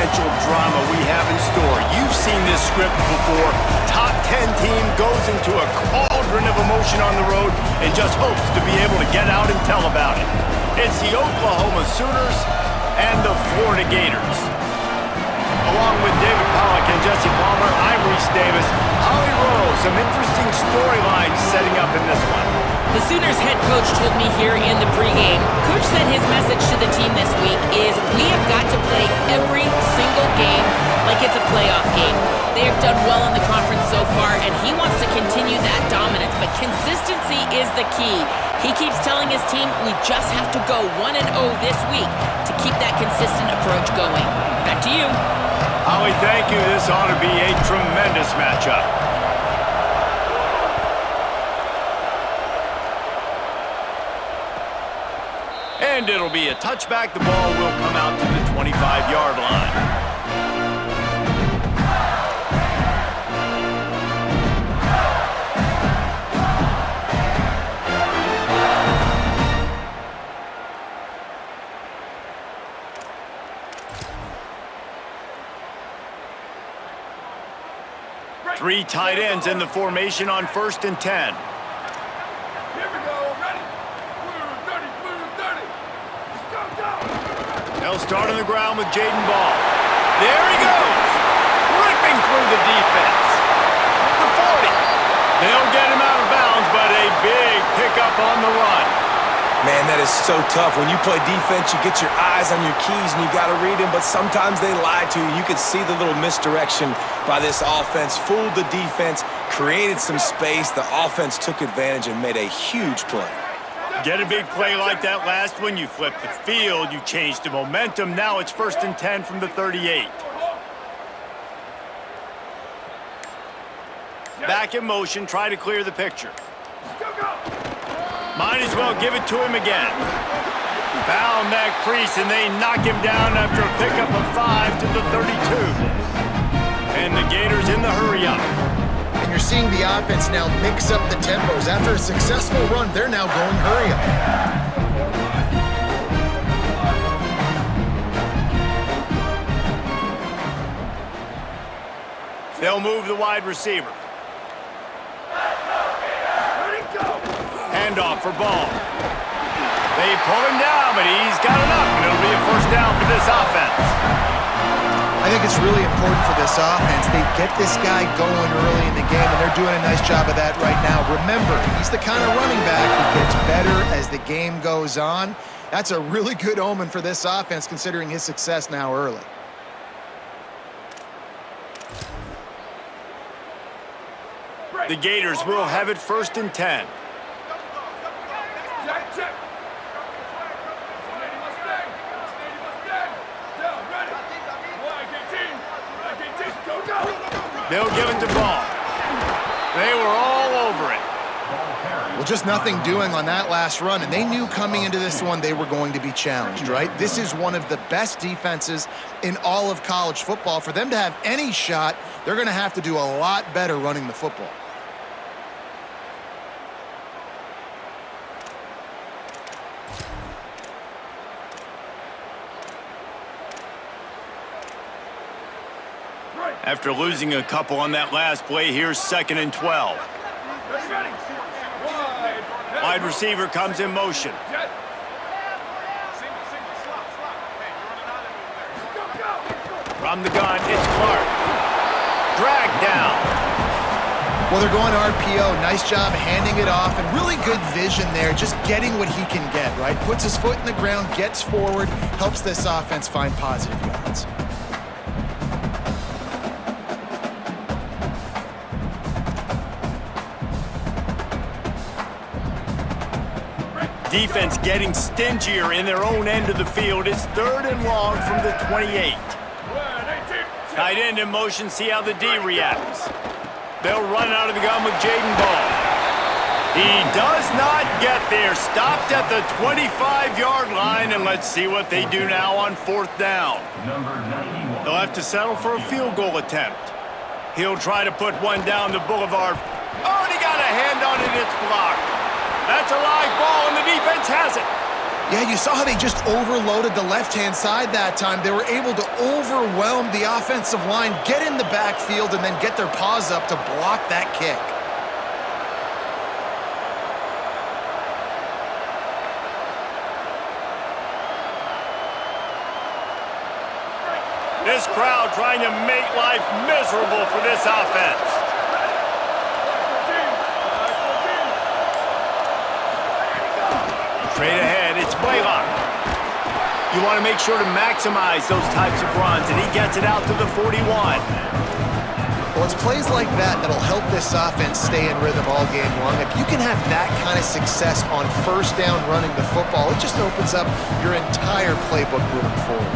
potential drama we have in store. You've seen this script before. Top 10 team goes into a cauldron of emotion on the road and just hopes to be able to get out and tell about it. It's the Oklahoma Sooners and the Florida Gators. Along with David Pollack and Jesse Palmer, I'm Reese Davis. Holly Rowe, some interesting storylines setting up in this one. The Sooners head coach told me here in the pregame, Coach said his message to the team this week is we have got to play every single game like it's a playoff game. They have done well in the conference so far, and he wants to continue that dominance, but consistency is the key. He keeps telling his team we just have to go 1-0 this week to keep that consistent approach going. Back to you. Holly, thank you. This ought to be a tremendous matchup. And it'll be a touchback. The ball will come out to the 25-yard line. Three tight ends in the formation on 1st and 10. They'll start on the ground with Jaden Ball. There he goes! Ripping through the defense. The 40. They'll get him out of bounds, but a big pickup on the run. Man, that is so tough. When you play defense, you get your eyes on your keys and you got to read them, but sometimes they lie to you. You could see the little misdirection by this offense, fooled the defense, created some space. The offense took advantage and made a huge play. Get a big play like that last one, you flip the field, you change the momentum. Now it's 1st and 10 from the 38. Back in motion, try to clear the picture. Might as well give it to him again. Found that crease, and they knock him down after a pickup of 5 to the 32. And the Gators in the hurry-up. And you're seeing the offense now mix up the tempos. After a successful run, they're now going hurry-up. They'll move the wide receiver. Handoff for Ball. They pull him down, but he's got enough, and it'll be a 1st down for this offense. I think it's really important for this offense. They get this guy going early in the game, and they're doing a nice job of that right now. Remember, he's the kind of running back who gets better as the game goes on. That's a really good omen for this offense, considering his success now early. The Gators will have it 1st and 10. They'll give it to Ball. They were all over it. Well, just nothing doing on that last run, and they knew coming into this one they were going to be challenged, right? This is one of the best defenses in all of college football. For them to have any shot, they're going to have to do a lot better running the football. After losing a couple on that last play, here's 2nd and 12. Wide receiver comes in motion. From the gun, it's Clark. Dragged down. Well, they're going RPO. Nice job handing it off, and really good vision there, just getting what he can get, right? Puts his foot in the ground, gets forward, helps this offense find positive yards. Defense getting stingier in their own end of the field. It's 3rd and long from the 28. Tight end in motion, see how the D reacts. They'll run out of the gun with Jaden Ball. He does not get there. Stopped at the 25-yard line, and let's see what they do now on 4th down. They'll have to settle for a field goal attempt. He'll try to put one down the boulevard. Oh, and he got a hand on it, it's blocked. That's a live ball, and the defense has it. Yeah, you saw how they just overloaded the left-hand side that time. They were able to overwhelm the offensive line, get in the backfield, and then get their paws up to block that kick. This crowd trying to make life miserable for this offense. Straight ahead, it's Blaylock. You want to make sure to maximize those types of runs, and he gets it out to the 41. Well, it's plays like that that'll help this offense stay in rhythm all game long. If you can have that kind of success on first down running the football, it just opens up your entire playbook moving forward.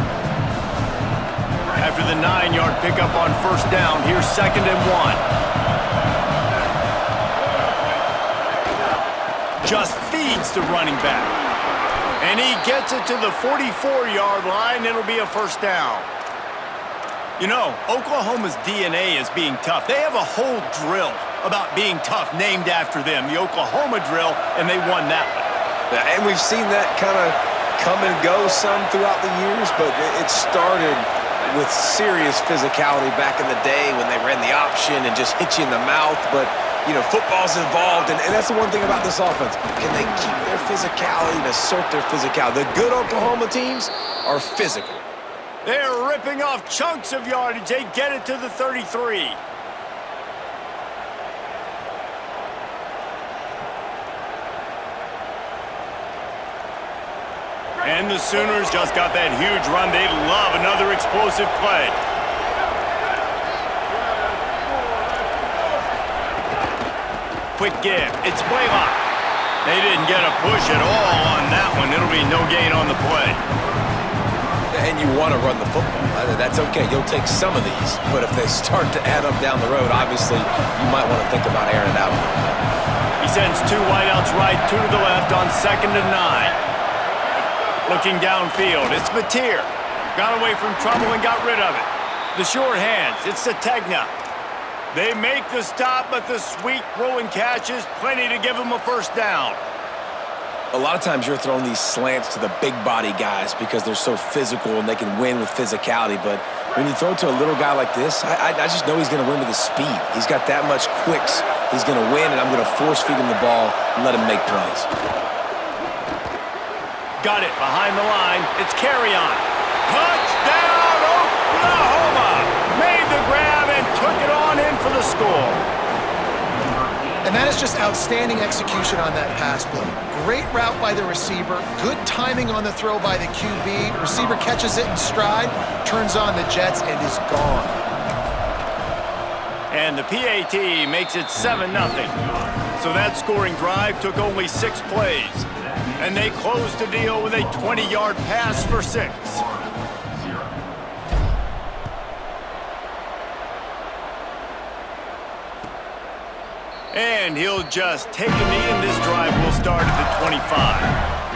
After the 9-yard pickup on first down, here's 2nd and 1. Just feeds the running back. And he gets it to the 44-yard line. It'll be a first down. You know, Oklahoma's DNA is being tough. They have a whole drill about being tough named after them, the Oklahoma drill, and they won that one. And we've seen that kind of come and go some throughout the years, but it started with serious physicality back in the day when they ran the option and just hit you in the mouth. But you know, football's involved, and that's the one thing about this offense. Can they keep their physicality and assert their physicality? The good Oklahoma teams are physical. They're ripping off chunks of yardage. They get it to the 33. And the Sooners just got that huge run. They love another explosive play. Quick give. It's Blaylock. They didn't get a push at all on that one. It'll be no gain on the play. And you want to run the football. That's okay. You'll take some of these. But if they start to add up down the road, obviously, you might want to think about airing it out a little bit. He sends 2 wideouts right, 2 to the left on 2nd and 9. Looking downfield, it's Mateer. Got away from trouble and got rid of it. The short hands, it's Sategna. They make the stop, but the sweet throwing catch is plenty to give them a first down. A lot of times you're throwing these slants to the big body guys because they're so physical and they can win with physicality. But when you throw to a little guy like this, I just know he's going to win with his speed. He's got that much quicks. He's going to win, and I'm going to force feed him the ball and let him make plays. Got it behind the line. It's Carry-On. Touchdown, Oklahoma! Made the grab and took it on in for the score. And that is just outstanding execution on that pass play. Great route by the receiver, good timing on the throw by the QB. Receiver catches it in stride, turns on the jets, and is gone. And the PAT makes it 7-0. So that scoring drive took only 6 plays. And they closed the deal with a 20-yard pass for 6. And he'll just take a knee, and this drive will start at the 25.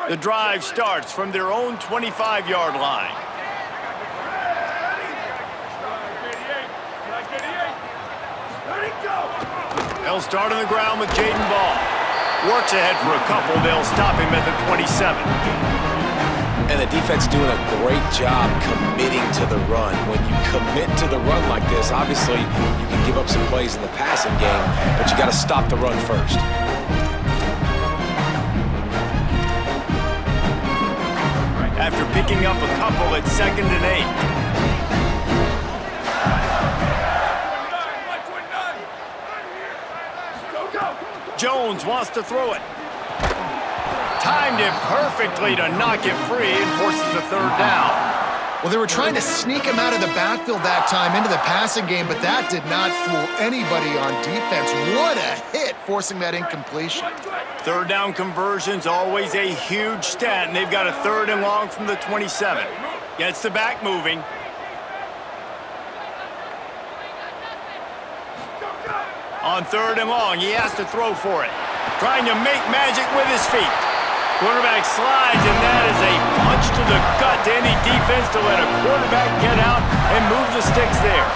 The drive starts from their own 25-yard line. They'll start on the ground with Jaden Ball. Works ahead for a couple. They'll stop him at the 27. And the defense doing a great job committing to the run. When you commit to the run like this, obviously you can give up some plays in the passing game, but you got to stop the run first. After picking up a couple at 2nd and 8. Jones wants to throw it. Timed it perfectly to knock it free and forces a 3rd down. Well, they were trying to sneak him out of the backfield that time into the passing game, but that did not fool anybody on defense. What a hit, forcing that incompletion. 3rd down conversion's always a huge stat, and they've got a 3rd and long from the 27. Gets the back moving. On 3rd and long, he has to throw for it. Trying to make magic with his feet. Quarterback slides, and that is a punch to the gut to any defense to let a quarterback get out and move the sticks there.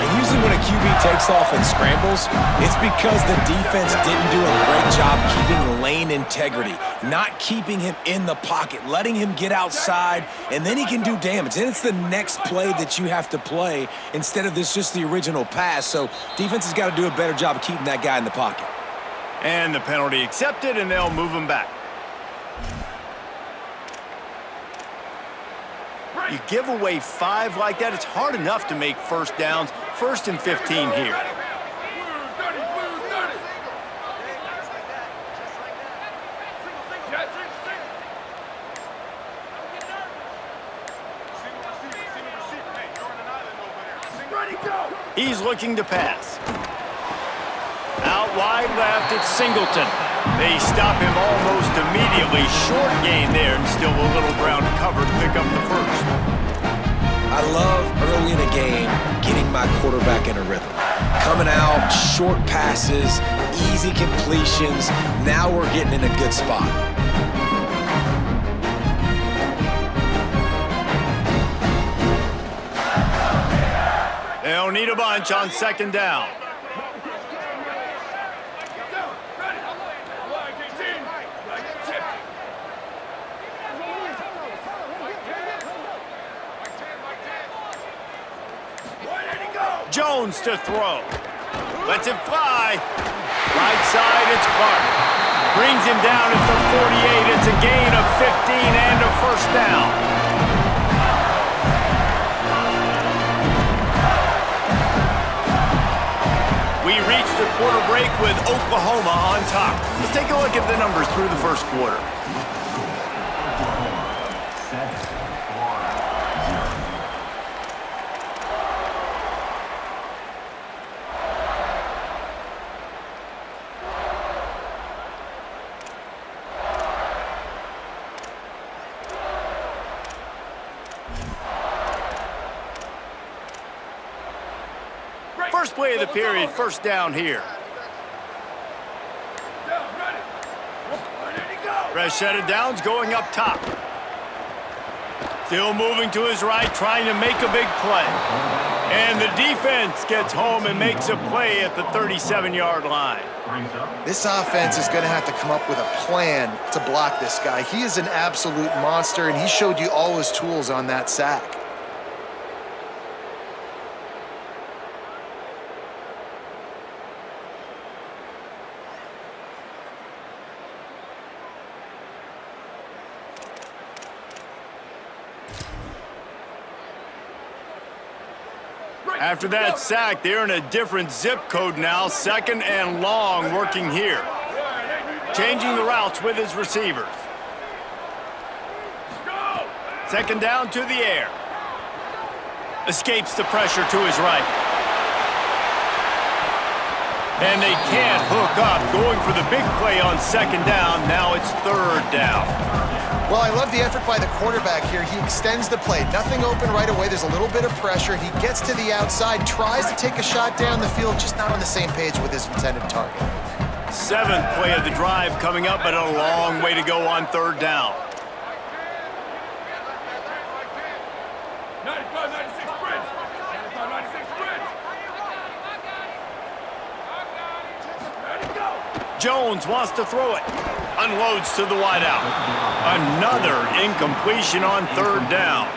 And usually when a QB takes off and scrambles, it's because the defense didn't do a great job keeping lane integrity, not keeping him in the pocket, letting him get outside, and then he can do damage. And it's the next play that you have to play instead of just the original pass. So defense has got to do a better job of keeping that guy in the pocket. And the penalty accepted, and they'll move him back. You give away 5 like that, it's hard enough to make first downs. 1st and 15 here. He's looking to pass. Out wide left, it's Singleton. They stop him almost immediately. Short gain there, and still a little ground to cover to pick up the first. I love early in a game getting my quarterback in a rhythm. Coming out, short passes, easy completions. Now we're getting in a good spot. They'll need a bunch on 2nd down. Jones to throw. Lets it fly. Right side, it's Clark. Brings him down at the 48. It's a gain of 15 and a first down. We reached the quarter break with Oklahoma on top. Let's take a look at the numbers through the first quarter. First play of the period, first down here. Fresh set of downs going up top. Still moving to his right, trying to make a big play. And the defense gets home and makes a play at the 37-yard line. This offense is going to have to come up with a plan to block this guy. He is an absolute monster, and he showed you all his tools on that sack. After that sack, they're in a different zip code now. 2nd and long working here. Changing the routes with his receivers. 2nd down to the air. Escapes the pressure to his right. And they can't hook up. Going for the big play on 2nd down. Now it's 3rd down. Well, I love the effort by the quarterback here. He extends the play. Nothing open right away. There's a little bit of pressure. He gets to the outside, tries to take a shot down the field, just not on the same page with his intended target. 7th play of the drive coming up, but a long way to go on 3rd down. 95-96 Prince. 95-96 Prince. Ready, go. Jones wants to throw it. Unloads to the wideout. Another incompletion on 3rd down.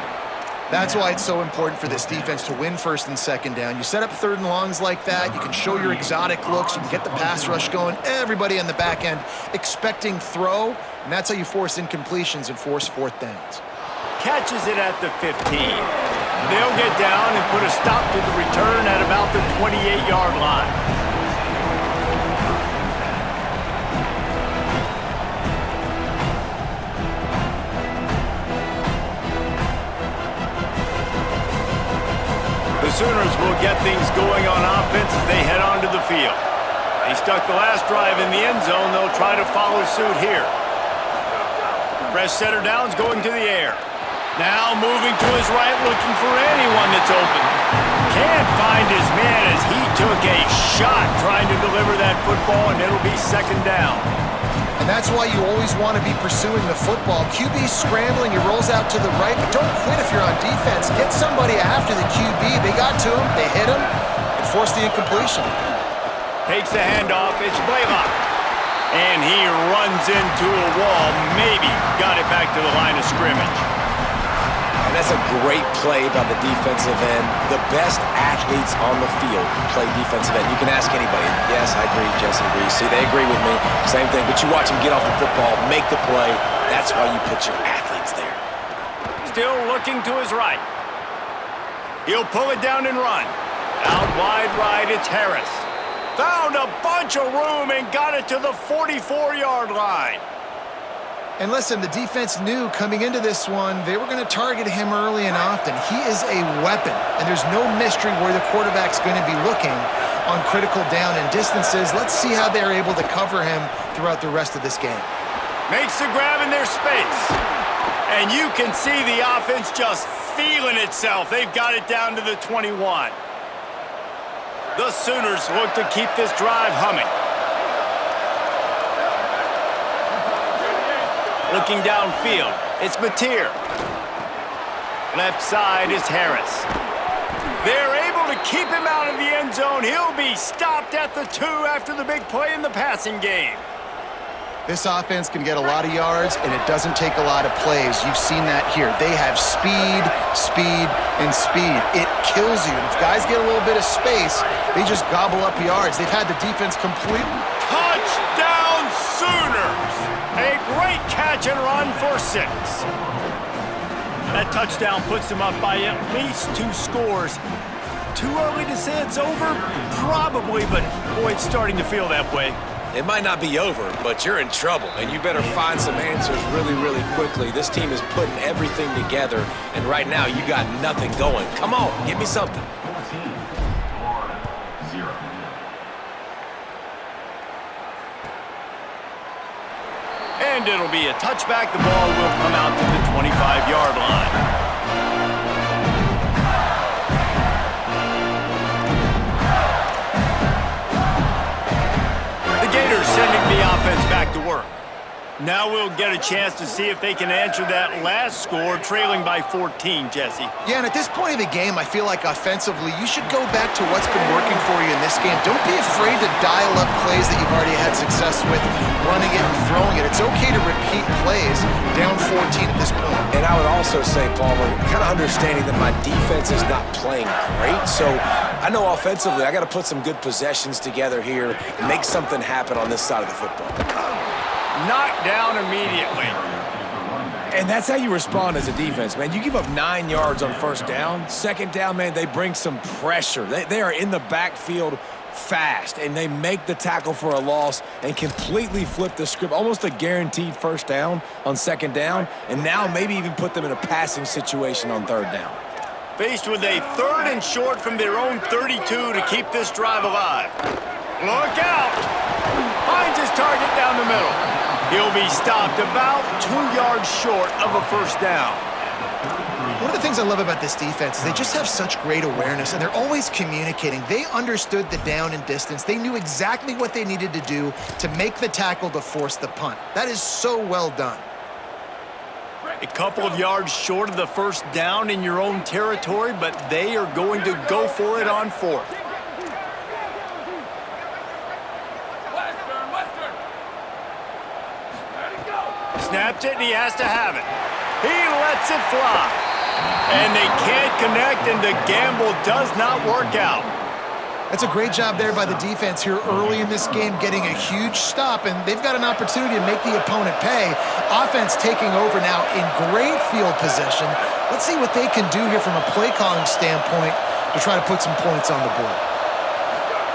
That's why it's so important for this defense to win 1st and 2nd down. You set up 3rd and longs like that. You can show your exotic looks. You can get the pass rush going. Everybody on the back end expecting throw, and that's how you force incompletions and force 4th downs. Catches it at the 15. They'll get down and put a stop to the return at about the 28-yard line. The Sooners will get things going on offense as they head onto the field. They stuck the last drive in the end zone. They'll try to follow suit here. Fresh setter downs going to the air. Now moving to his right, looking for anyone that's open. Can't find his man as he took a shot trying to deliver that football, and it'll be 2nd down. And And that's why you always want to be pursuing the football. QB's scrambling, he rolls out to the right, but don't quit if you're on defense. Get somebody after the QB. They got to him, they hit him, and forced the incompletion. Takes the handoff, it's Blaylock. And he runs into a wall, maybe got it back to the line of scrimmage. And that's a great play by the defensive end. The best athletes on the field play defensive end. You can ask anybody. Yes, I agree, Jesse agrees. See, they agree with me. Same thing. But you watch them get off the football, make the play. That's why you put your athletes there. Still looking to his right. He'll pull it down and run. Out wide right, it's Harris. Found a bunch of room and got it to the 44-yard line. And listen, the defense knew coming into this one, they were going to target him early and often. He is a weapon, and there's no mystery where the quarterback's going to be looking on critical down and distances. Let's see how they're able to cover him throughout the rest of this game. Makes the grab in their space. And you can see the offense just feeling itself. They've got it down to the 21. The Sooners look to keep this drive humming. Looking downfield, it's Mateer. Left side is Harris. They're able to keep him out of the end zone. He'll be stopped at the 2 after the big play in the passing game. This offense can get a lot of yards, and it doesn't take a lot of plays. You've seen that here. They have speed, speed, and speed. It kills you. If guys get a little bit of space, they just gobble up yards. They've had the defense complete. Touchdown Sooners! A great catch and run for 6. That touchdown puts them up by at least 2 scores. Too early to say it's over? Probably, but boy, it's starting to feel that way. It might not be over, but you're in trouble, and you better find some answers really, really quickly. This team is putting everything together, and right now you got nothing going. Come on, give me something. And it'll be a touchback. The ball will come out to the 25-yard line. Sending the offense back to work. Now we'll get a chance to see if they can answer that last score, trailing by 14, Jesse. Yeah, and at this point of the game, I feel like offensively, you should go back to what's been working for you in this game. Don't be afraid to dial up plays that you've already had success with, running it and throwing it. It's okay to repeat plays down 14 at this point. And I would also say, Palmer, kind of understanding that my defense is not playing great, so I know offensively I got to put some good possessions together here, make something happen on this side of the football. Knocked down immediately. And that's how you respond as a defense, man. You give up 9 yards on first down. Second down, man, they bring some pressure. They are in the backfield fast, and they make the tackle for a loss and completely flip the script. Almost a guaranteed first down on second down, and now maybe even put them in a passing situation on third down. Faced with a 3rd and short from their own 32 to keep this drive alive. Look out! Finds his target down the middle. He'll be stopped about 2 yards short of a first down. One of the things I love about this defense is they just have such great awareness, and they're always communicating. They understood the down and distance. They knew exactly what they needed to do to make the tackle to force the punt. That is so well done. A couple of yards short of the first down in your own territory, but they are going to go for it on 4th. Snaps it, and he has to have it. He lets it fly. And they can't connect, and the gamble does not work out. That's a great job there by the defense here early in this game, getting a huge stop, and they've got an opportunity to make the opponent pay. Offense taking over now in great field position. Let's see what they can do here from a play calling standpoint to try to put some points on the board.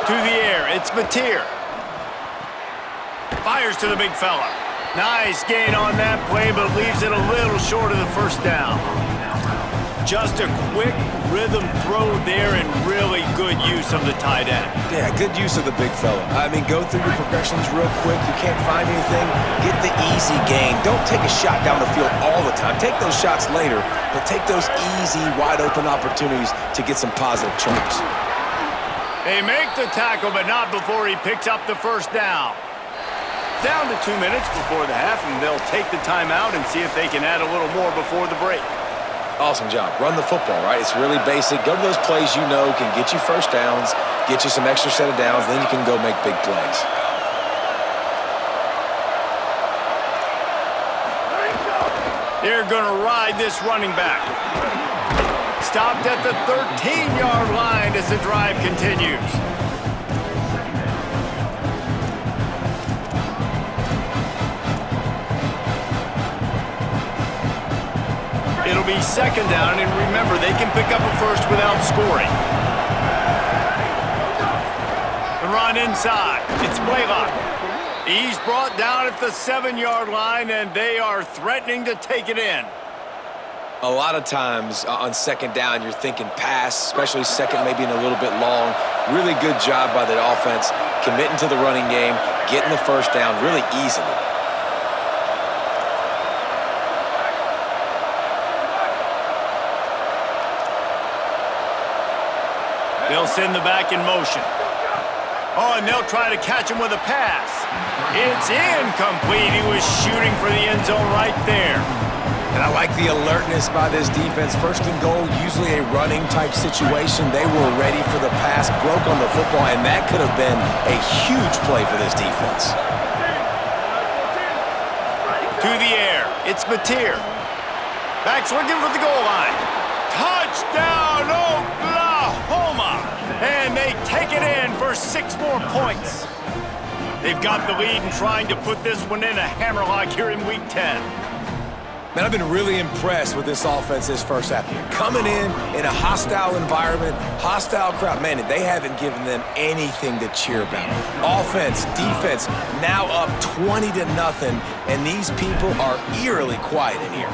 To the air, it's Mateer. Fires to the big fella. Nice gain on that play, but leaves it a little short of the first down. Just a quick rhythm throw there and really good use of the tight end. Yeah, good use of the big fella. I mean, go through your progressions real quick. You can't find anything, get the easy gain. Don't take a shot down the field all the time. Take those shots later, but take those easy, wide-open opportunities to get some positive chunks. They make the tackle, but not before he picks up the first down. down to 2 minutes before the half, and they'll take the timeout and see if they can add a little more before the break. Awesome job. Run the football, right? It's really basic. Go to those plays you know can get you first downs, get you some extra set of downs, then you can go make big plays. They're going to ride this running back. Stopped at the 13-yard line as the drive continues. It'll be second down, and remember, they can pick up a first without scoring. The run inside. It's Blaylock. He's brought down at the 7-yard line, and they are threatening to take it in. A lot of times on second down, you're thinking pass, especially second, maybe in a little bit long. Really good job by the offense, committing to the running game, getting the first down really easily. They'll send the back in motion. Oh, and they'll try to catch him with a pass. It's incomplete. He was shooting for the end zone right there. And I like the alertness by this defense. First and goal, usually a running type situation. They were ready for the pass, broke on the football, and that could have been a huge play for this defense. To the air. It's Mateer. Back's looking for the goal line. Touchdown, Oklahoma! And they take it in for 6 more points. They've got the lead and trying to put this one in a hammerlock here in Week 10. Man, I've been really impressed with this offense this first half. Coming in a hostile environment, hostile crowd, man, they haven't given them anything to cheer about. Offense, defense, now up 20-0, and these people are eerily quiet in here.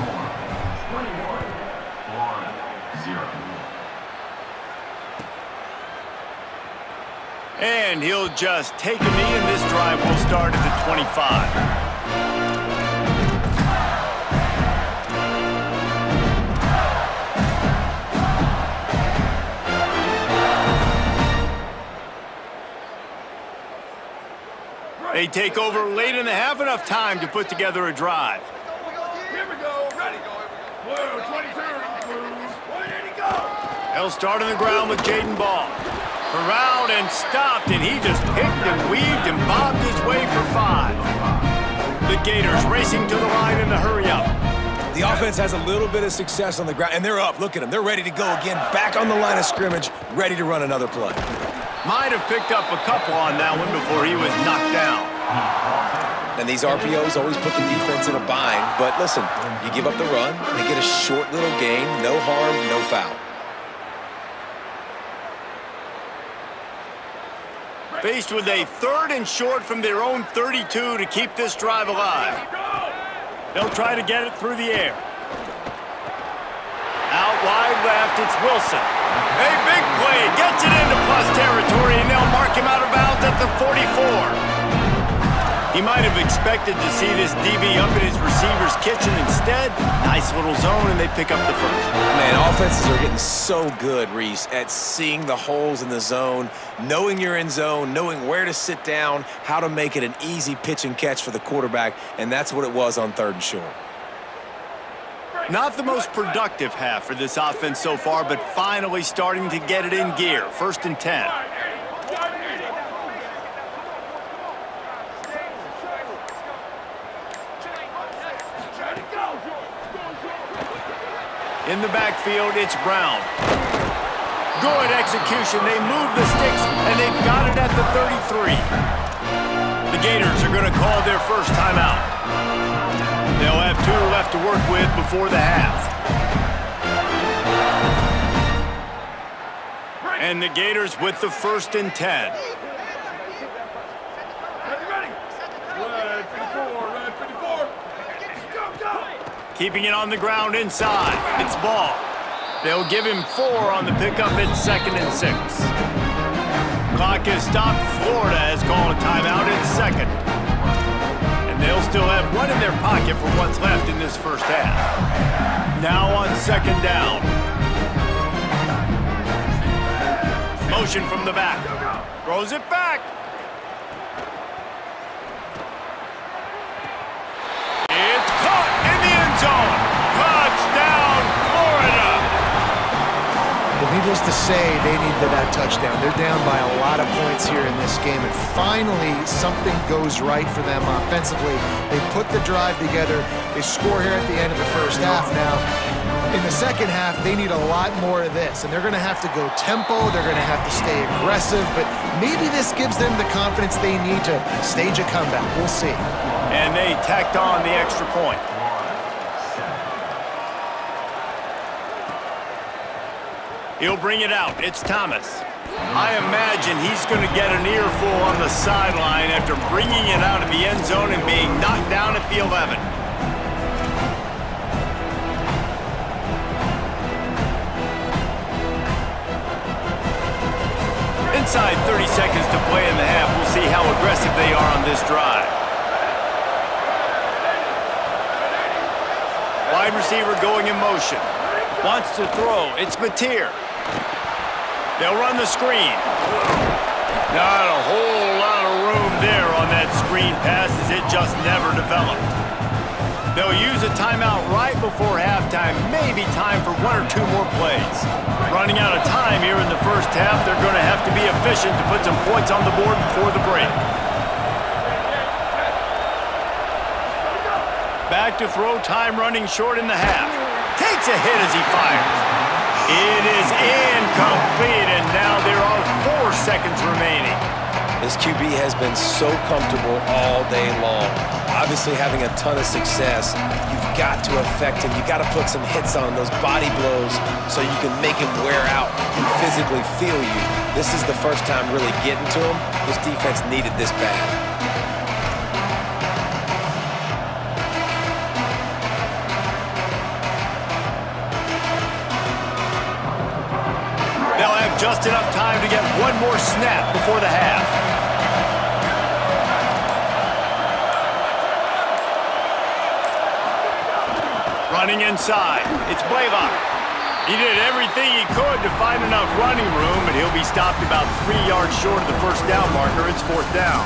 And he'll just take a knee, and this drive will start at the 25. They take over late in the half, enough time to put together a drive. Here we go. Ready. Blue, 22. Blue. Where did he go? They'll start on the ground with Jaden Ball. Around and stopped, and he just picked and weaved and bobbed his way for 5. The Gators racing to the line in the hurry-up. The offense has a little bit of success on the ground, and they're up. Look at them. They're ready to go again, back on the line of scrimmage, ready to run another play. Might have picked up a couple on that one before he was knocked down. And these RPOs always put the defense in a bind, but listen, you give up the run, they get a short little gain, no harm, no foul. Faced with a 3rd and short from their own 32 to keep this drive alive. They'll try to get it through the air. Out wide left, it's Wilson. A big play, gets it into plus territory, and they'll mark him out of bounds at the 44. He might have expected to see this DB up in his receiver's kitchen. Instead, nice little zone, and they pick up the first. Man, offenses are getting so good, Reese, at seeing the holes in the zone, knowing you're in zone, knowing where to sit down, how to make it an easy pitch and catch for the quarterback, and that's what it was on 3rd and short. Not the most productive half for this offense so far, but finally starting to get it in gear. 1st and 10. In the backfield, it's Brown. Good execution. They move the sticks, and they've got it at the 33. The Gators are going to call their first timeout. They'll have 2 left to work with before the half. And the Gators with the 1st and 10. Ready. Red 54. Go. Keeping it on the ground inside. It's Ball. They'll give him 4 on the pickup at 2nd and 6. Clock is stopped. Florida has called a timeout at 2nd. And they'll still have 1 in their pocket for what's left in this first half. Now on 2nd down. Motion from the back. Throws it back. needless to say, they needed that touchdown. They're down by a lot of points here in this game, and finally something goes right for them offensively. They put the drive together. They score here at the end of the first half. Now, in the second half, they need a lot more of this, and they're going to have to go tempo. They're going to have to stay aggressive, but maybe this gives them the confidence they need to stage a comeback. We'll see. And they tacked on the extra point. He'll bring it out. It's Thomas. I imagine he's going to get an earful on the sideline after bringing it out of the end zone and being knocked down at the 11. Inside 30 seconds to play in the half. We'll see how aggressive they are on this drive. Wide receiver going in motion. Wants to throw. It's Mateer. They'll run the screen. Not a whole lot of room there on that screen pass as it just never developed. They'll use a timeout right before halftime. Maybe time for one or two more plays. Running out of time here in the first half. They're going to have to be efficient to put some points on the board before the break. Back to throw, time running short in the half. Takes a hit as he fires. It is incomplete, and now there are 4 seconds remaining. This QB has been so comfortable all day long. Obviously having a ton of success. You've got to affect him. You've got to put some hits on those body blows so you can make him wear out and physically feel you. This is the first time really getting to him. This defense needed this bad. Just enough time to get one more snap before the half. Running inside. It's Blaylock. He did everything he could to find enough running room, and he'll be stopped about 3 yards short of the first down marker. It's 4th down.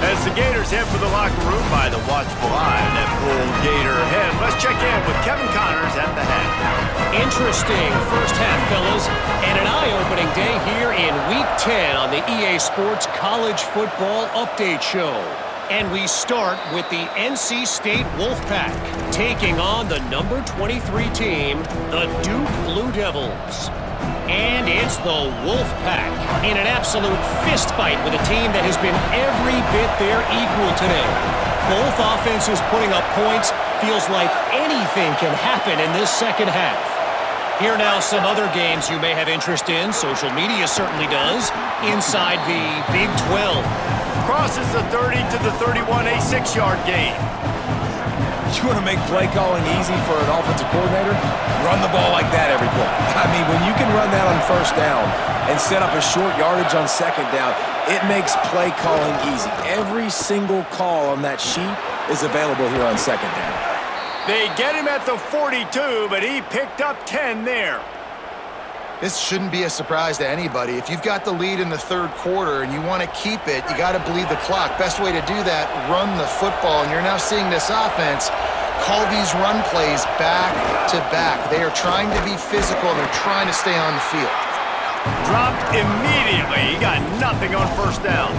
As the Gators head for the locker room by the watchful eye of that full Gator head, let's check in with Kevin Connors at the half. Interesting first half, fellas, and an eye-opening day here in Week 10 on the EA Sports College Football Update Show. And we start with the NC State Wolfpack, taking on the number 23 team, the Duke Blue Devils. And it's the Wolfpack in an absolute fistfight with a team that has been every bit their equal today. Both offenses putting up points. Feels like anything can happen in this second half. Here now some other games you may have interest in. Social media certainly does. Inside the Big 12. Crosses the 30 to the 31, a 6-yard gain. You want to make play calling easy for an offensive coordinator? Run the ball like that every play. I mean, when you can run that on first down and set up a short yardage on second down, it makes play calling easy. Every single call on that sheet is available here on second down. They get him at the 42, but he picked up 10 there. This shouldn't be a surprise to anybody. If you've got the lead in the third quarter and you want to keep it, you got to bleed the clock. Best way to do that, run the football. And you're now seeing this offense call these run plays back to back. They are trying to be physical, and they're trying to stay on the field. Dropped immediately. He got nothing on first down.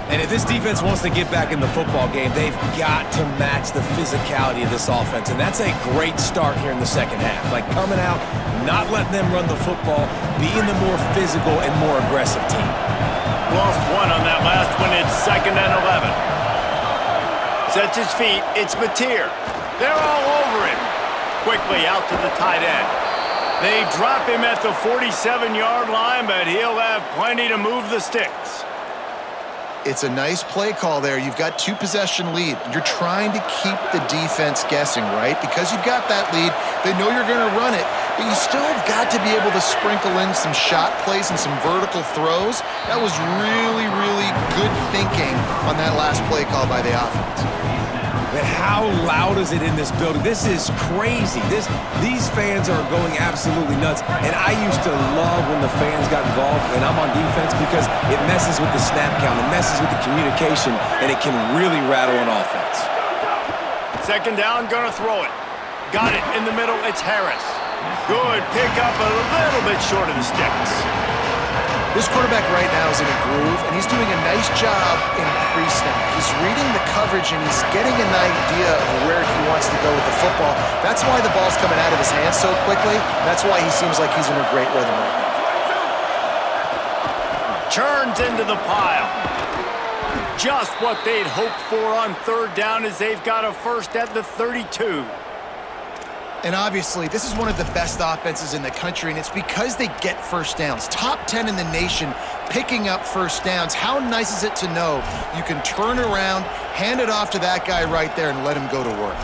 And if this defense wants to get back in the football game, they've got to match the physicality of this offense. And that's a great start here in the second half. Like coming out, not letting them run the football, being the more physical and more aggressive team. Lost one on that last one. It's 2nd and 11. Sets his feet. It's Mateer. They're all over him. Quickly out to the tight end. They drop him at the 47-yard line, but he'll have plenty to move the sticks. It's a nice play call there. You've got 2-possession lead. You're trying to keep the defense guessing, right? Because you've got that lead, they know you're going to run it, but you still have got to be able to sprinkle in some shot plays and some vertical throws. That was really, really good thinking on that last play call by the offense. But how loud is it in this building? This is crazy. These fans are going absolutely nuts. And I used to love when the fans got involved when I'm on defense because it messes with the snap count, it messes with the communication, and it can really rattle an offense. 2nd down, gonna throw it. Got it in the middle. It's Harris. Good pick up, a little bit short of the sticks. This quarterback right now is in a groove, and he's doing a nice job in pre-snap. He's reading the coverage, and he's getting an idea of where he wants to go with the football. That's why the ball's coming out of his hands so quickly. That's why he seems like he's in a great rhythm right now. Churns into the pile. Just what they'd hoped for on third down as they've got a first at the 32. And obviously, this is one of the best offenses in the country, and it's because they get first downs. Top 10 in the nation picking up first downs. How nice is it to know you can turn around, hand it off to that guy right there, and let him go to work?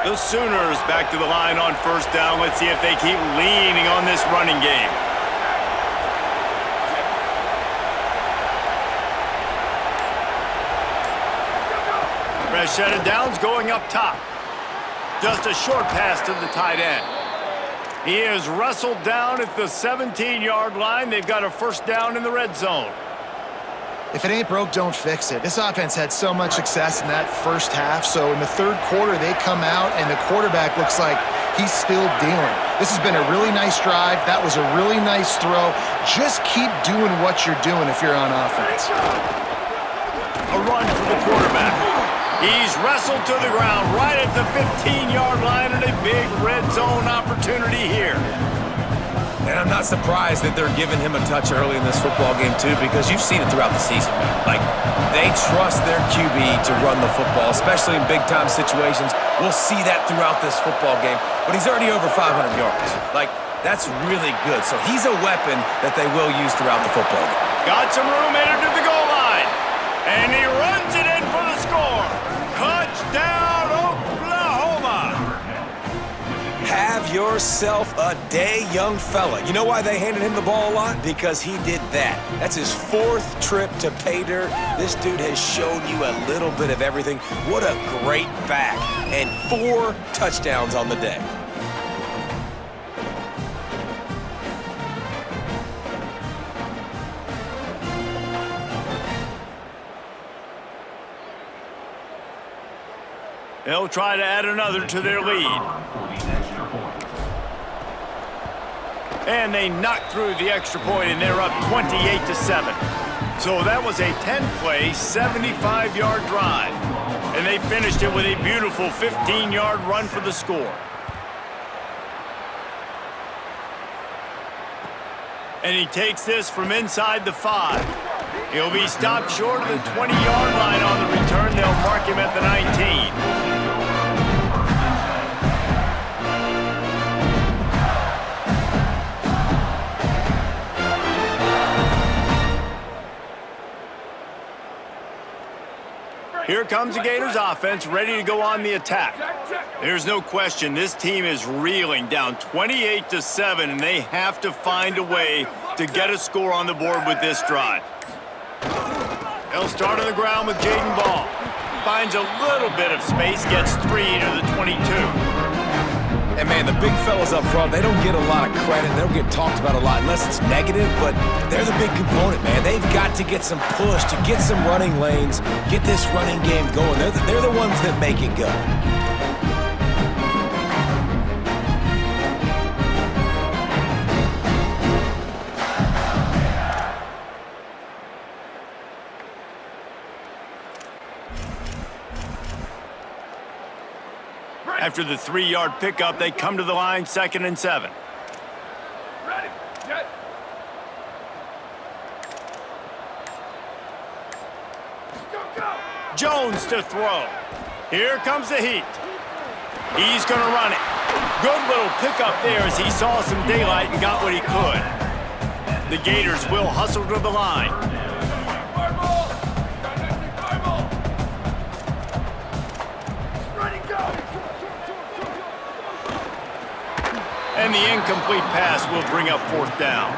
The Sooners back to the line on first down. Let's see if they keep leaning on this running game. Fresh set of downs going up top. Just a short pass to the tight end. He is wrestled down at the 17-yard line. They've got a first down in the red zone. If it ain't broke, don't fix it. This offense had so much success in that first half, so in the third quarter, they come out, and the quarterback looks like he's still dealing. This has been a really nice drive. That was a really nice throw. Just keep doing what you're doing if you're on offense. A run for the quarterback. He's wrestled to the ground right at the 15-yard line, and a big red zone opportunity here. And I'm not surprised that they're giving him a touch early in this football game, too, because you've seen it throughout the season. Like, they trust their QB to run the football, especially in big-time situations. We'll see that throughout this football game. But he's already over 500 yards. Like, that's really good. So he's a weapon that they will use throughout the football game. Got some room, entered to the goal line. And he runs it in for the score. Touchdown, Oklahoma. Have yourself a day, young fella. You know why they handed him the ball a lot? Because he did that. That's his fourth trip to pay dirt. This dude has shown you a little bit of everything. What a great back. And 4 touchdowns on the day. They'll try to add another to their lead. And they knock through the extra point, and they're up 28-7. So that was a 10-play, 75-yard drive. And they finished it with a beautiful 15-yard run for the score. And he takes this from inside the 5. He'll be stopped short of the 20-yard line on the return. They'll mark him at the 19. Here comes the Gators offense, ready to go on the attack. There's no question this team is reeling, down 28-7, and they have to find a way to get a score on the board with this drive. They'll start on the ground with Jaden Ball. Finds a little bit of space, gets 3 to the 22. And, man, the big fellas up front, they don't get a lot of credit. They don't get talked about a lot unless it's negative, but they're the big component, man. They've got to get some push, to get some running lanes, get this running game going. They're the ones that make it go. After the 3-yard pickup, they come to the line, 2nd and 7. Ready, set. Go, go. Jones to throw. Here comes the heat. He's going to run it. Good little pickup there as he saw some daylight and got what he could. The Gators will hustle to the line. And the incomplete pass will bring up 4th down.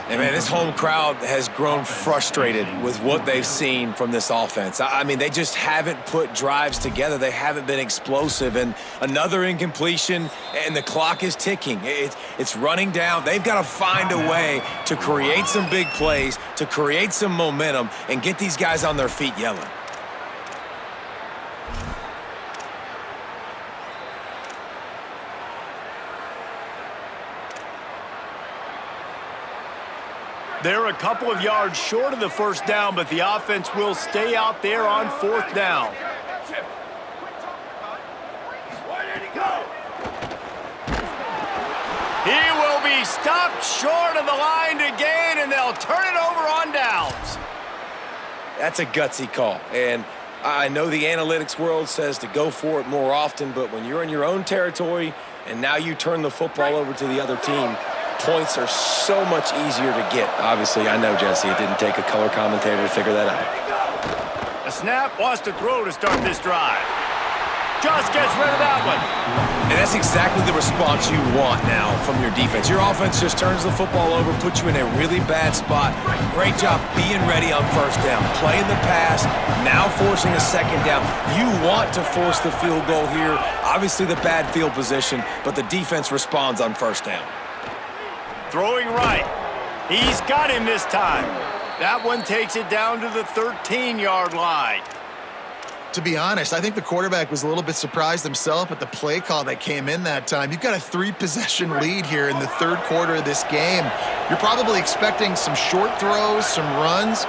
And, man, this home crowd has grown frustrated with what they've seen from this offense. I mean, they just haven't put drives together. They haven't been explosive. And another incompletion, and the clock is ticking. It's running down. They've got to find a way to create some big plays, to create some momentum, and get these guys on their feet yelling. They're a couple of yards short of the first down, but the offense will stay out there on 4th down. He will be stopped short of the line to gain, and they'll turn it over on downs. That's a gutsy call, and I know the analytics world says to go for it more often, but when you're in your own territory and now you turn the football over to the other team, points are so much easier to get. Obviously, I know, Jesse, it didn't take a color commentator to figure that out. A snap wants to throw to start this drive. Just gets rid of that one. And that's exactly the response you want now from your defense. Your offense just turns the football over, puts you in a really bad spot. Great job being ready on first down. Playing the pass, now forcing a second down. You want to force the field goal here. Obviously the bad field position, but the defense responds on first down. Throwing right. He's got him this time. That one takes it down to the 13-yard line. To be honest, I think the quarterback was a little bit surprised himself at the play call that came in that time. You've got a 3-possession lead here in the third quarter of this game. You're probably expecting some short throws, some runs.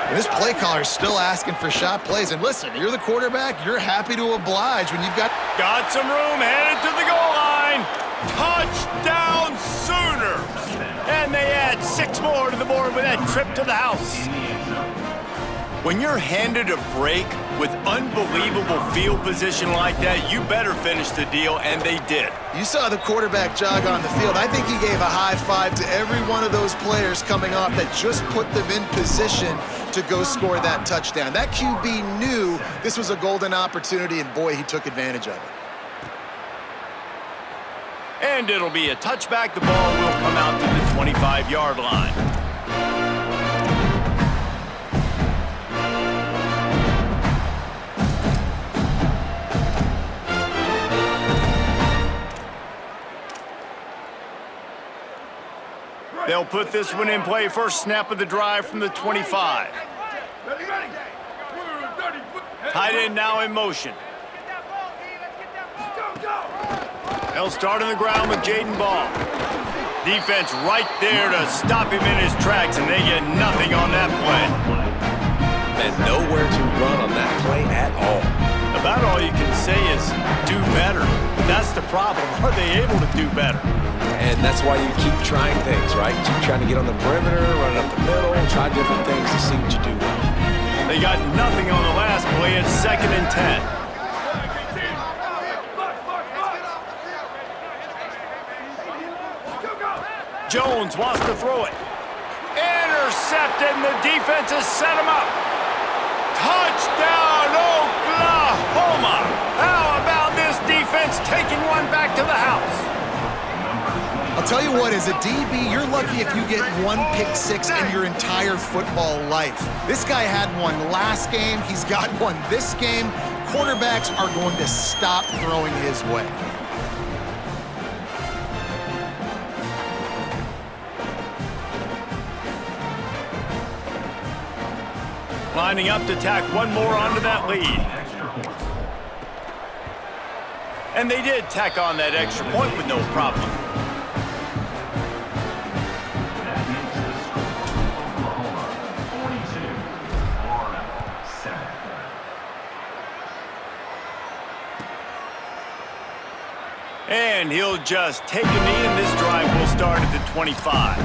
And this play caller is still asking for shot plays. And listen, you're the quarterback. You're happy to oblige when you've got some room, headed to the goal line. Touchdown Sooners! And they add 6 more to the board with that trip to the house. When you're handed a break with unbelievable field position like that, you better finish the deal, and they did. You saw the quarterback jog on the field. I think he gave a high five to every one of those players coming off that just put them in position to go score that touchdown. That QB knew this was a golden opportunity, and boy, he took advantage of it. And it'll be a touchback. The ball will come out to the 25-yard line. They'll put this one in play. First snap of the drive from the 25. Tight end now in motion. They'll start on the ground with Jaden Ball. Defense right there to stop him in his tracks, and they get nothing on that play. And nowhere to run on that play at all. About all you can say is do better. But that's the problem. Are they able to do better? And that's why you keep trying things, right? Keep trying to get on the perimeter, run up the middle, try different things to see what you do well. They got nothing on the last play. It's 2nd and 10. Jones wants to throw it. Intercepted, and the defense has set him up. Touchdown, Oklahoma! How about this defense taking one back to the house? I'll tell you what, as a DB, you're lucky if you get 1 pick six in your entire football life. This guy had one last game. He's got one this game. Quarterbacks are going to stop throwing his way. Lining up to tack one more onto that lead. And they did tack on that extra point with no problem. And he'll just take a knee, and this drive will start at the 25.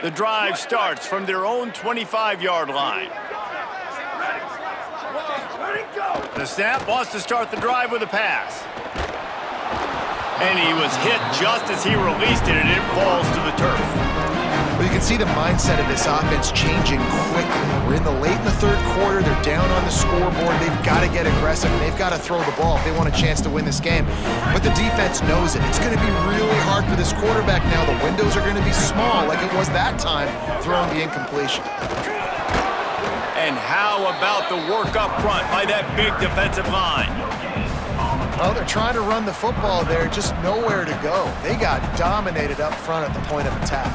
The drive starts from their own 25-yard line. The snap wants to start the drive with a pass. And he was hit just as he released it, and it falls to the turf. Well, you can see the mindset of this offense changing quickly. We're late in the third quarter. They're down on the scoreboard. They've got to get aggressive, and they've got to throw the ball if they want a chance to win this game. But the defense knows it. It's going to be really hard for this quarterback now. The windows are going to be small, like it was that time, throwing the incompletion. And how about the work up front by that big defensive line? Well, they're trying to run the football there, just nowhere to go. They got dominated up front at the point of attack.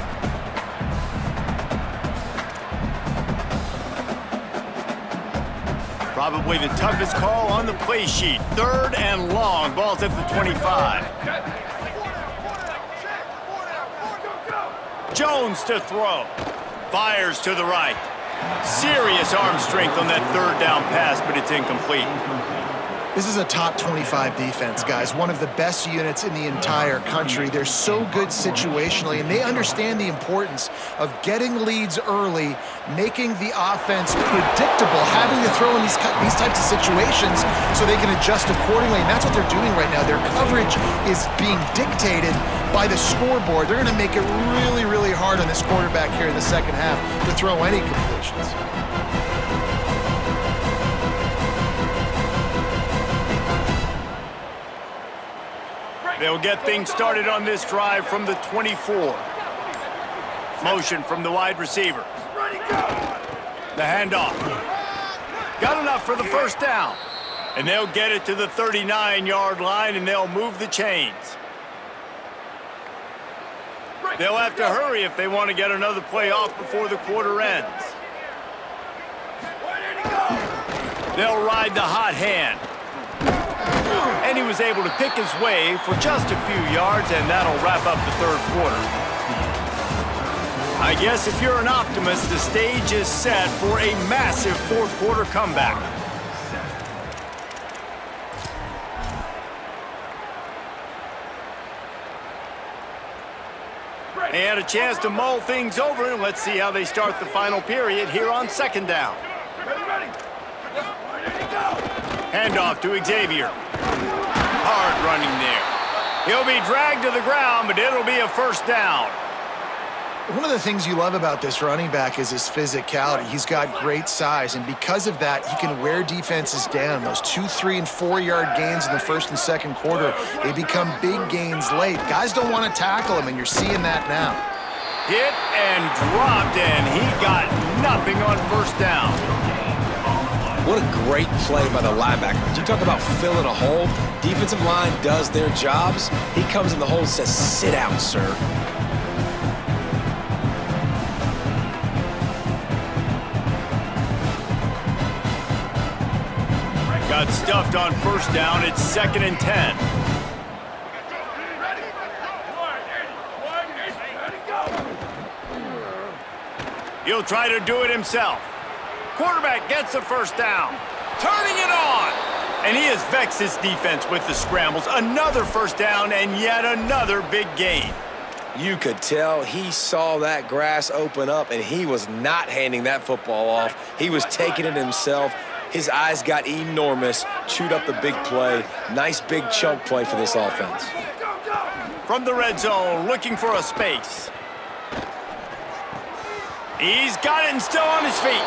Probably the toughest call on the play sheet. 3rd and long. Ball's at the 25. Jones to throw. Fires to the right. Serious arm strength on that 3rd down pass, but it's incomplete. This is a top 25 defense, guys. One of the best units in the entire country. They're so good situationally, and they understand the importance of getting leads early, making the offense predictable, having to throw in these types of situations so they can adjust accordingly, and that's what they're doing right now. Their coverage is being dictated by the scoreboard. They're going to make it really, really hard on this quarterback here in the second half to throw any completions. They'll get things started on this drive from the 24. Motion from the wide receiver. The handoff. Got enough for the first down. And they'll get it to the 39-yard line, and they'll move the chains. They'll have to hurry if they want to get another play off before the quarter ends. They'll ride the hot hand. And he was able to pick his way for just a few yards, and that'll wrap up the 3rd quarter. I guess if you're an optimist, the stage is set for a massive 4th quarter comeback. They had a chance to mull things over, and let's see how they start the final period here on 2nd down. Handoff to Xavier. Hard running there. He'll be dragged to the ground, but it'll be a first down. One of the things you love about this running back is his physicality. He's got great size, and because of that, he can wear defenses down. Those 2, 3, and 4-yard gains in the 1st and 2nd quarter, they become big gains late. Guys don't want to tackle him, and you're seeing that now. Hit and dropped, and he got nothing on first down. What a great play by the linebacker. You talk about filling a hole. Defensive line does their jobs. He comes in the hole and says, "Sit down, sir." Got stuffed on first down. It's 2nd and 10. He'll try to do it himself. Quarterback gets the first down. Turning it on. And he has vexed his defense with the scrambles. Another first down and yet another big gain. You could tell he saw that grass open up, and he was not handing that football off. He was taking it himself. His eyes got enormous, chewed up the big play. Nice big chunk play for this offense. From the red zone, looking for a space. He's got it and still on his feet.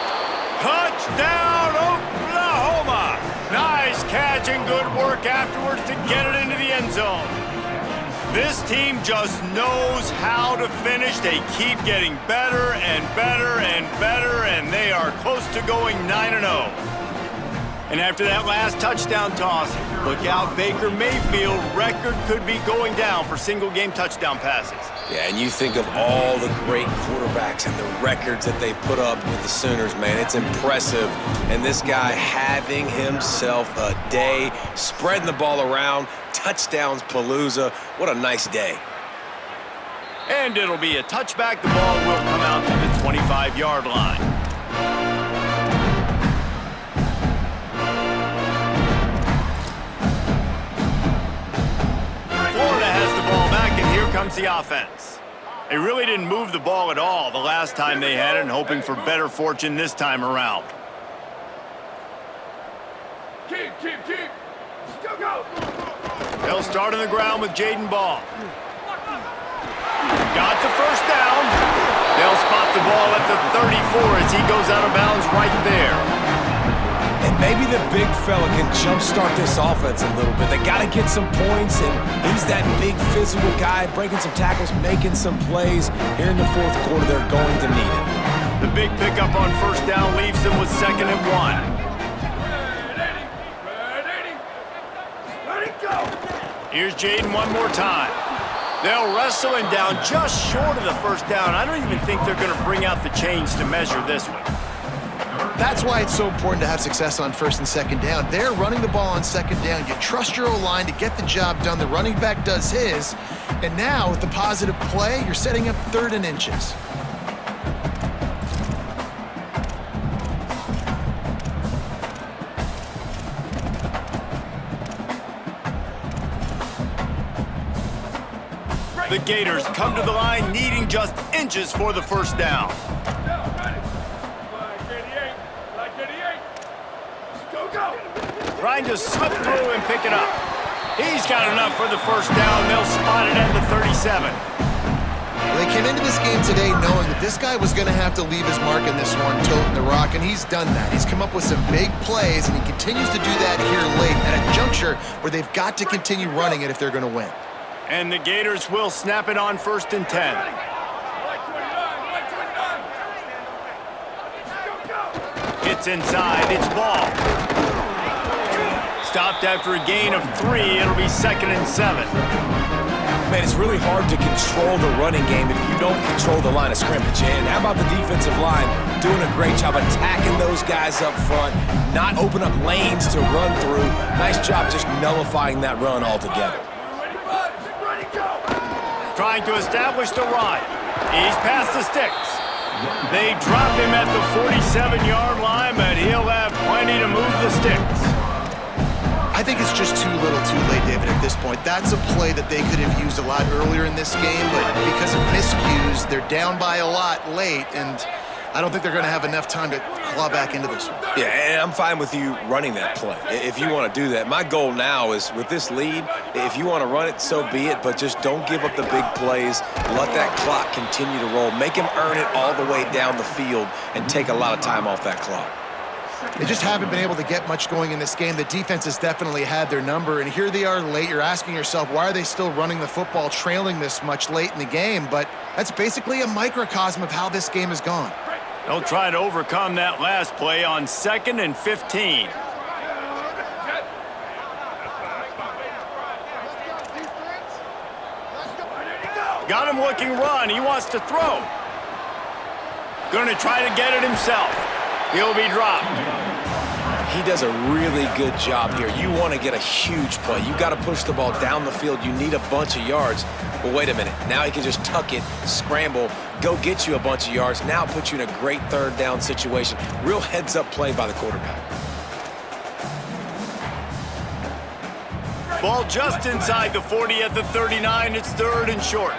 Touchdown, Oklahoma! Nice catch and good work afterwards to get it into the end zone. This team just knows how to finish. They keep getting better and better and better, and they are close to going 9-0. And after that last touchdown toss, look out, Baker Mayfield record could be going down for single-game touchdown passes. Yeah, and you think of all the great quarterbacks and the records that they put up with the Sooners, man. It's impressive. And this guy having himself a day, spreading the ball around, touchdowns palooza. What a nice day. And it'll be a touchback. The ball will come out to the 25-yard line. Comes the offense. They really didn't move the ball at all the last time they had it, and hoping for better fortune this time around. Keep. Go. They'll start on the ground with Jaden Ball. Got the first down. They'll spot the ball at the 34 as he goes out of bounds right there. And maybe the big fella can jumpstart this offense a little bit. They got to get some points, and he's that big physical guy, breaking some tackles, making some plays. Here in the 4th quarter, they're going to need it. The big pickup on first down leaves them with 2nd and 1. Ready, go. Here's Jaden one more time. They'll wrestle him down just short of the first down. I don't even think they're going to bring out the chains to measure this one. That's why it's so important to have success on first and second down. They're running the ball on second down. You trust your O-line to get the job done. The running back does his. And now, with the positive play, you're setting up 3rd and inches. The Gators come to the line needing just inches for the first down. Trying to slip through and pick it up. He's got enough for the first down. They'll spot it at the 37. They came into this game today knowing that this guy was going to have to leave his mark in this one, toting the rock, and he's done that. He's come up with some big plays, and he continues to do that here late at a juncture where they've got to continue running it if they're going to win. And the Gators will snap it on 1st and 10. Gets inside. It's ball. Stopped after a gain of 3. It'll be 2nd and 7. Man, it's really hard to control the running game if you don't control the line of scrimmage. And how about the defensive line doing a great job attacking those guys up front, not open up lanes to run through. Nice job just nullifying that run altogether. Trying to establish the run. He's past the sticks. They drop him at the 47-yard line, but he'll have plenty to move the sticks. I think it's just too little too late, David, at this point. That's a play that they could have used a lot earlier in this game, but because of miscues, they're down by a lot late, and I don't think they're going to have enough time to claw back into this one. Yeah, and I'm fine with you running that play if you want to do that. My goal now is with this lead, if you want to run it, so be it, but just don't give up the big plays. Let that clock continue to roll. Make him earn it all the way down the field and take a lot of time off that clock. They just haven't been able to get much going in this game. The defense has definitely had their number, and here they are late. You're asking yourself, why are they still running the football, trailing this much late in the game? But that's basically a microcosm of how this game has gone. They'll try to overcome that last play on 2nd and 15. Got him looking run. He wants to throw. Going to try to get it himself. He'll be dropped. He does a really good job here. You want to get a huge play. You got to push the ball down the field. You need a bunch of yards. But wait a minute. Now he can just tuck it, scramble, go get you a bunch of yards. Now put you in a great 3rd down situation. Real heads-up play by the quarterback. Ball just inside the 40 at the 39. It's 3rd and short.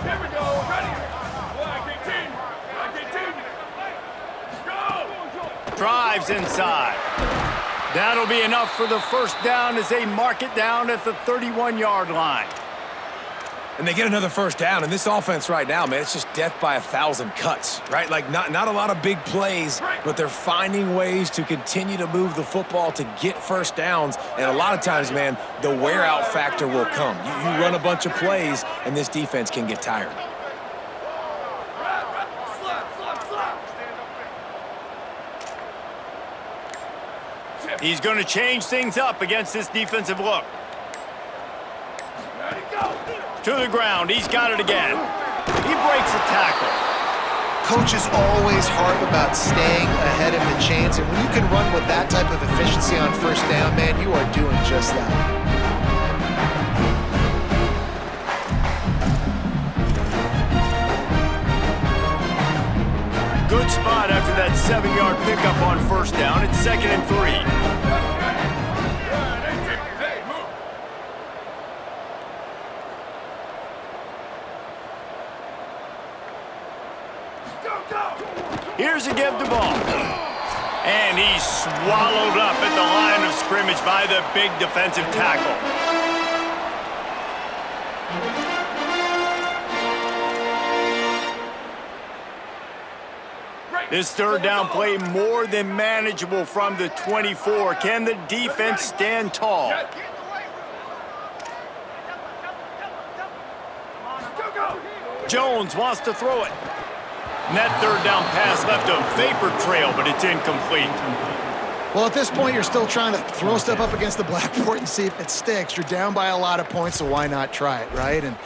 Here we go. Ready. Drives inside. That'll be enough for the first down as they mark it down at the 31-yard line. And they get another first down. And this offense right now, man, it's just death by 1,000 cuts, right? Like not a lot of big plays, but they're finding ways to continue to move the football to get first downs. And a lot of times, man, the wear-out factor will come. You run a bunch of plays, and this defense can get tired. He's going to change things up against this defensive look. To the ground. He's got it again. He breaks a tackle. Coaches always harp about staying ahead of the chains, and when you can run with that type of efficiency on first down, man, you are doing just that. Good spot after that 7-yard pickup on first down. It's 2nd and 3. Here's a give the ball. And he's swallowed up at the line of scrimmage by the big defensive tackle. This 3rd down play more than manageable from the 24. Can the defense stand tall? Jones wants to throw it. And that 3rd down pass left a vapor trail, but it's incomplete. Well, at this point, you're still trying to throw stuff up against the blackboard and see if it sticks. You're down by a lot of points, so why not try it, right? And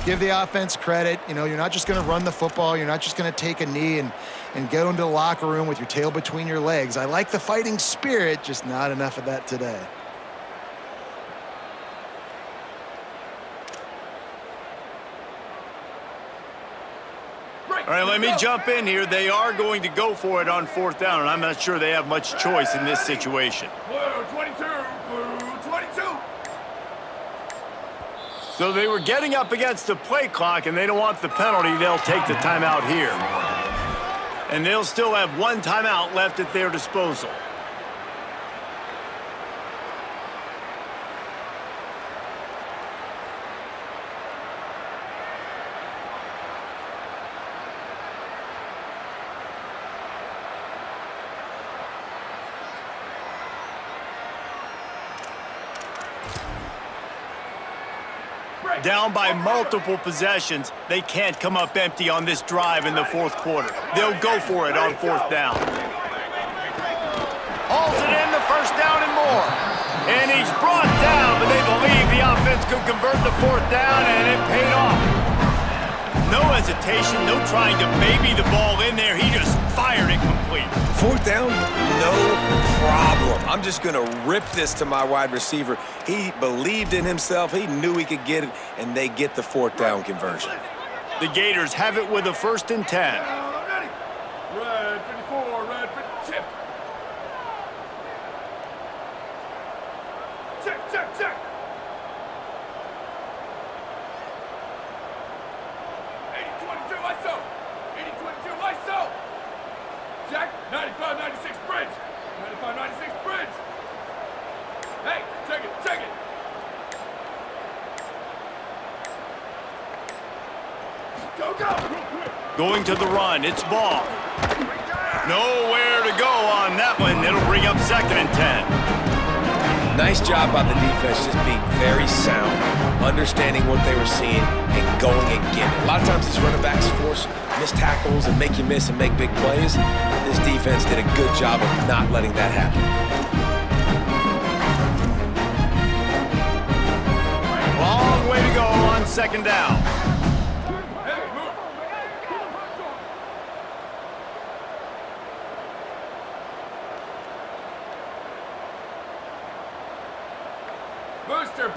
give the offense credit. You know, you're not just going to run the football. You're not just going to take a knee and go into the locker room with your tail between your legs. I like the fighting spirit, just not enough of that today. All right, let me jump in here. They are going to go for it on 4th down, and I'm not sure they have much choice in this situation. Blue 22, blue 22. So they were getting up against the play clock, and they don't want the penalty. They'll take the timeout here. And they'll still have 1 timeout left at their disposal. Down by multiple possessions, they can't come up empty on this drive in the 4th quarter. They'll go for it on 4th down. Hauls it in, the 1st down and more. And he's brought down, but they believe the offense could convert the 4th down, and it paid off. No hesitation, no trying to baby the ball in there. He just fired it complete. 4th down, no problem. I'm just going to rip this to my wide receiver. He believed in himself. He knew he could get it, and they get the 4th down conversion. The Gators have it with a 1st and 10. Ready. Red 54, red 50, shift. Check. 80-22, ISO. 80-22, ISO. Jack, 95-96 bridge. 95-96 bridge. Hey, check it. Go. Going to the run, it's ball. Nowhere to go on that one. It'll bring up 2nd and 10. Nice job by the defense, just being very sound, understanding what they were seeing, and going and getting it. A lot of times these running backs force missed tackles and make you miss and make big plays. This defense did a good job of not letting that happen. Long way to go on 2nd down.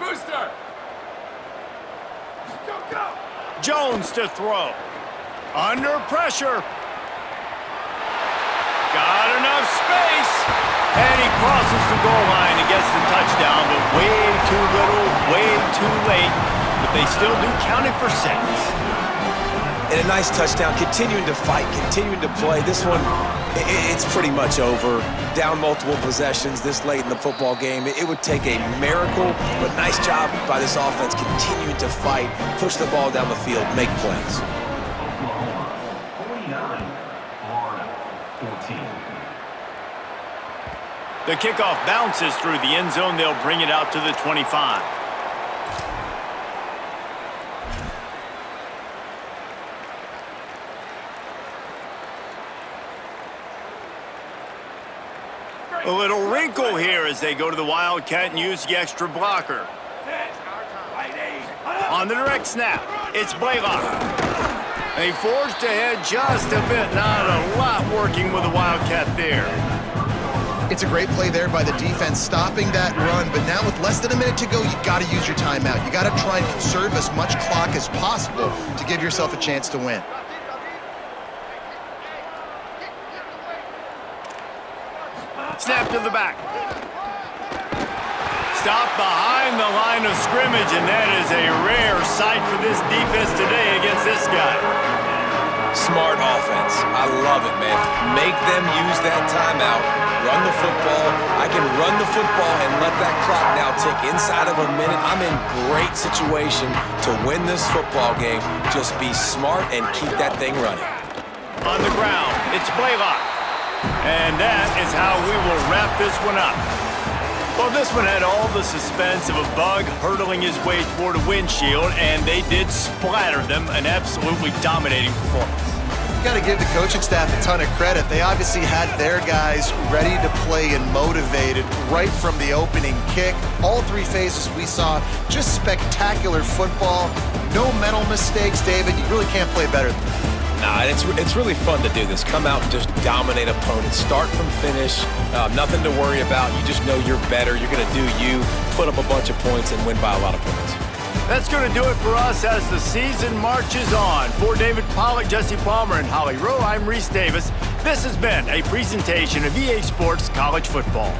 Booster. Go. Jones to throw. Under pressure. Got enough space. And he crosses the goal line and gets the touchdown, but way too little, way too late. But they still do count it for 6. And a nice touchdown, continuing to fight, continuing to play. This one, it's pretty much over. Down multiple possessions this late in the football game. It would take a miracle, but nice job by this offense continuing to fight, push the ball down the field, make plays. 49, Florida 14. The kickoff bounces through the end zone. They'll bring it out to the 25. A little wrinkle here as they go to the Wildcat and use the extra blocker. On the direct snap, it's Blaylock. They forged ahead just a bit, not a lot working with the Wildcat there. It's a great play there by the defense, stopping that run, but now with less than a minute to go, you got to use your timeout. You got to try and conserve as much clock as possible to give yourself a chance to win. Snap to the back. Stop behind the line of scrimmage, and that is a rare sight for this defense today against this guy. Smart offense. I love it, man. Make them use that timeout. Run the football. I can run the football and let that clock now tick inside of a minute. I'm in great situation to win this football game. Just be smart and keep that thing running. On the ground, it's Blaylock. And that is how we will wrap this one up. Well, this one had all the suspense of a bug hurtling his way toward a windshield, and they did splatter them. An absolutely dominating performance. got to give the coaching staff a ton of credit. They obviously had their guys ready to play and motivated right from the opening kick. All three phases we saw, just spectacular football. No mental mistakes, David. You really can't play better than that. Nah, it's really fun to do this. Come out and just dominate opponents. Start from finish. Nothing to worry about. You just know you're better. You're going to do you, put up a bunch of points, and win by a lot of points. That's going to do it for us as the season marches on. For David Pollack, Jesse Palmer, and Holly Rowe, I'm Reese Davis. This has been a presentation of EA Sports College Football.